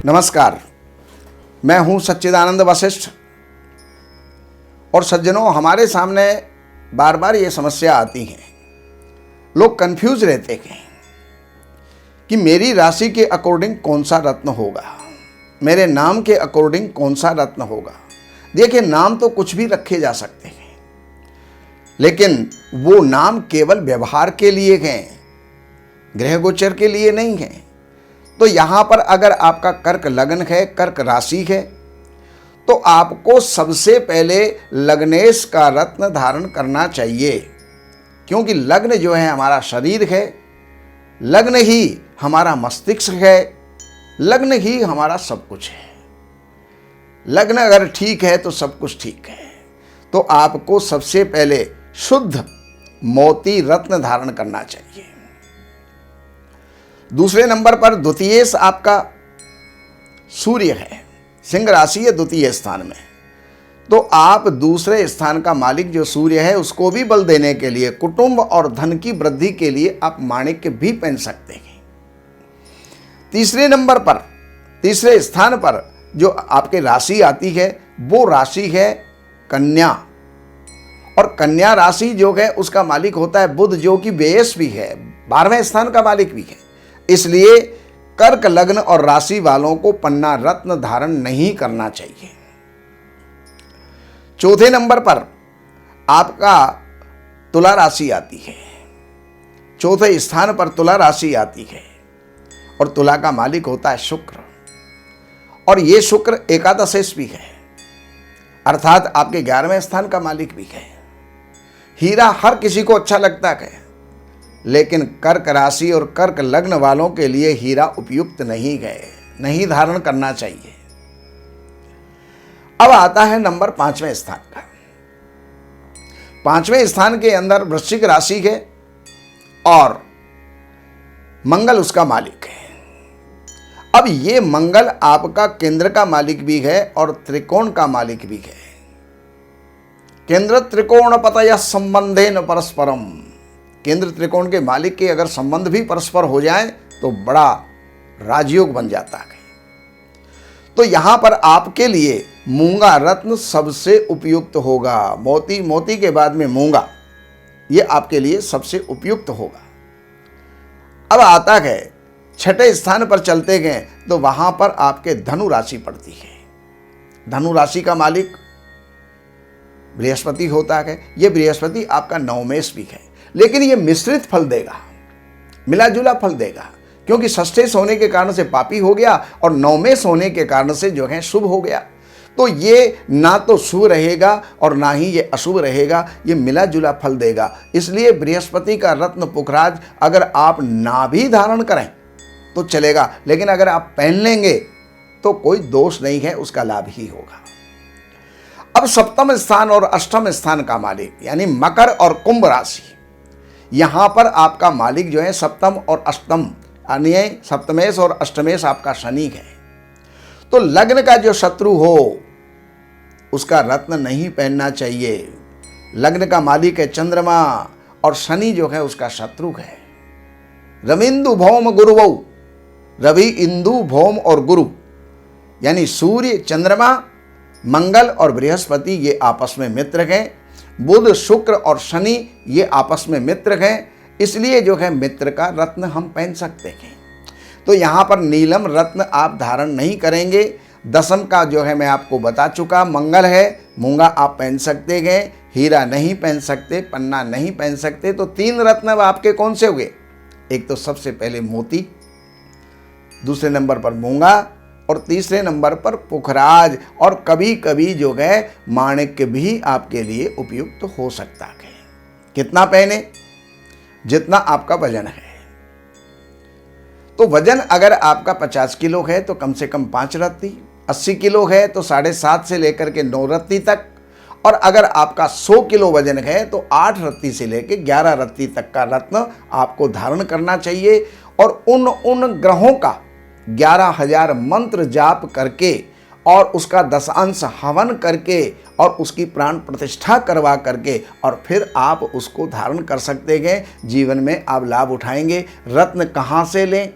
नमस्कार, मैं हूं सच्चिदानंद वशिष्ठ। और सज्जनों, हमारे सामने बार बार ये समस्या आती है, लोग कंफ्यूज रहते हैं कि मेरी राशि के अकॉर्डिंग कौन सा रत्न होगा, मेरे नाम के अकॉर्डिंग कौन सा रत्न होगा। देखिए, नाम तो कुछ भी रखे जा सकते हैं, लेकिन वो नाम केवल व्यवहार के लिए हैं, ग्रह गोचर के लिए नहीं है। तो यहां पर अगर आपका कर्क लग्न है, कर्क राशि है, तो आपको सबसे पहले लग्नेश का रत्न धारण करना चाहिए, क्योंकि लग्न जो है हमारा शरीर है, लग्न ही हमारा मस्तिष्क है, लग्न ही हमारा सब कुछ है। लग्न अगर ठीक है तो सब कुछ ठीक है। तो आपको सबसे पहले शुद्ध मोती रत्न धारण करना चाहिए। दूसरे नंबर पर द्वितीयेश आपका सूर्य है, सिंह राशि है द्वितीय स्थान में। तो आप दूसरे स्थान का मालिक जो सूर्य है उसको भी बल देने के लिए, कुटुंब और धन की वृद्धि के लिए आप माणिक्य भी पहन सकते हैं। तीसरे नंबर पर, तीसरे स्थान पर जो आपके राशि आती है वो राशि है कन्या। और कन्या राशि जो है उसका मालिक होता है बुध, जो कि व्ययश भी है, 12वें स्थान का मालिक भी है। इसलिए कर्क लग्न और राशि वालों को पन्ना रत्न धारण नहीं करना चाहिए। चौथे नंबर पर आपका तुला राशि आती है, चौथे स्थान पर तुला राशि आती है, और तुला का मालिक होता है शुक्र। और ये शुक्र एकादशेश भी है, अर्थात आपके 11वें स्थान का मालिक भी है। हीरा हर किसी को अच्छा लगता है, लेकिन कर्क राशि और कर्क लग्न वालों के लिए हीरा उपयुक्त नहीं है, नहीं धारण करना चाहिए। अब आता है नंबर 5वें स्थान का। 5वें स्थान के अंदर वृश्चिक राशि है और मंगल उसका मालिक है। अब ये मंगल आपका केंद्र का मालिक भी है और त्रिकोण का मालिक भी है। केंद्र त्रिकोण पतय संबंधेन परस्परम, केंद्र त्रिकोण के मालिक के अगर संबंध भी परस्पर हो जाए तो बड़ा राजयोग बन जाता है। तो यहां पर आपके लिए मूंगा रत्न सबसे उपयुक्त होगा। मोती, मोती के बाद में मूंगा, ये आपके लिए सबसे उपयुक्त होगा। अब आता है छठे स्थान पर चलते गए तो वहां पर आपके धनु राशि पड़ती है। धनु राशि का मालिक बृहस्पति होता है। यह बृहस्पति आपका नवमेश भी है, लेकिन ये मिश्रित फल देगा, मिला जुला फल देगा, क्योंकि षष्ठेश होने के कारण से पापी हो गया और नवमेश होने के कारण से जो है शुभ हो गया। तो ये ना तो शुभ रहेगा और ना ही ये अशुभ रहेगा, ये मिला जुला फल देगा। इसलिए बृहस्पति का रत्न पुखराज अगर आप ना भी धारण करें तो चलेगा, लेकिन अगर आप पहन लेंगे तो कोई दोष नहीं है, उसका लाभ ही होगा। अब सप्तम स्थान और अष्टम स्थान का मालिक यानी मकर और कुंभ राशि, यहां पर आपका मालिक जो है सप्तम और अष्टम, यानी सप्तमेश और अष्टमेश आपका शनि है। तो लग्न का जो शत्रु हो उसका रत्न नहीं पहनना चाहिए। लग्न का मालिक है चंद्रमा और शनि जो है उसका शत्रु है। रविंदु भौम गुरुवौ, रवि, इंदु, भौम और गुरु यानी सूर्य, चंद्रमा, मंगल और बृहस्पति ये आपस में मित्र हैं। बुध, शुक्र और शनि ये आपस में मित्र हैं, इसलिए जो है मित्र का रत्न हम पहन सकते हैं। तो यहाँ पर नीलम रत्न आप धारण नहीं करेंगे। दशम का जो है मैं आपको बता चुका, मंगल है, मूंगा आप पहन सकते हैं, हीरा नहीं पहन सकते, पन्ना नहीं पहन सकते। तो 3 रत्न अब आपके कौन से हुए? एक तो सबसे पहले मोती, दूसरे नंबर पर मूंगा और तीसरे नंबर पर पुखराज, और कभी कभी जो है माणिक्य भी आपके लिए उपयुक्त हो सकता है। कितना पहने? जितना आपका वजन है। तो वजन अगर आपका 50 किलो है तो कम से कम 5 रत्ती, 80 किलो है तो 7.5 से लेकर के 9 रत्ती तक, और अगर आपका 100 किलो वजन है तो 8 रत्ती से लेकर 11 रत्ती तक का रत्न आपको धारण करना चाहिए। और उन ग्रहों का 11,000 मंत्र जाप करके और उसका 10 हवन करके और उसकी प्राण प्रतिष्ठा करवा करके और फिर आप उसको धारण कर सकते हैं। जीवन में आप लाभ उठाएंगे। रत्न कहाँ से लें,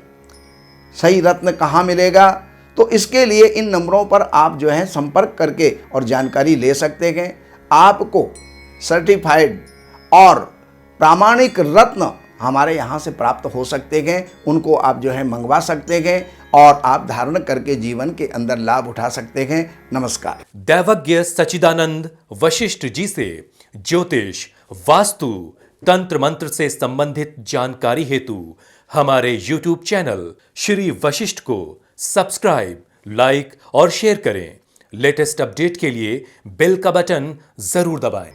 सही रत्न कहाँ मिलेगा? तो इसके लिए इन नंबरों पर आप जो है संपर्क करके और जानकारी ले सकते हैं। आपको सर्टिफाइड और प्रामाणिक रत्न हमारे यहाँ से प्राप्त हो सकते हैं, उनको आप जो है मंगवा सकते हैं और आप धारण करके जीवन के अंदर लाभ उठा सकते हैं। नमस्कार। दैवज्ञ सच्चिदानंद वशिष्ठ जी से ज्योतिष, वास्तु, तंत्र मंत्र से संबंधित जानकारी हेतु हमारे YouTube चैनल श्री वशिष्ठ को सब्सक्राइब, लाइक और शेयर करें। लेटेस्ट अपडेट के लिए बेल का बटन जरूर दबाएं।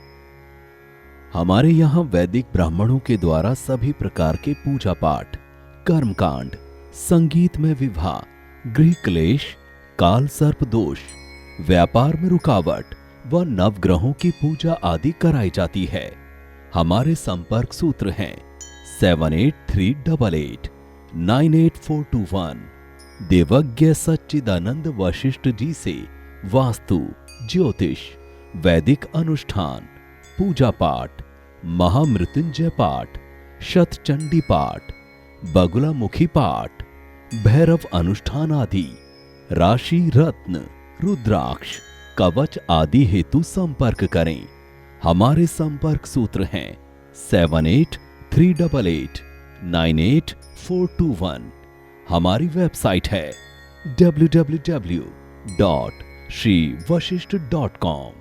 हमारे यहाँ वैदिक ब्राह्मणों के द्वारा सभी प्रकार के पूजा पाठ, कर्मकांड, संगीत में विवाह, गृह क्लेश, काल सर्प दोष, व्यापार में रुकावट व नवग्रहों की पूजा आदि कराई जाती है। हमारे संपर्क सूत्र हैं 7838898421। देवज्ञ सच्चिदानंद वशिष्ठ जी से वास्तु, ज्योतिष, वैदिक अनुष्ठान, पूजा पाठ, महामृत्युंजय पाठ, शतचंडी पाठ, बगुलामुखी पाठ, भैरव अनुष्ठान आदि, राशि रत्न, रुद्राक्ष, कवच आदि हेतु संपर्क करें। हमारे संपर्क सूत्र हैं 7838898421। हमारी वेबसाइट है www.shrivashishth.com।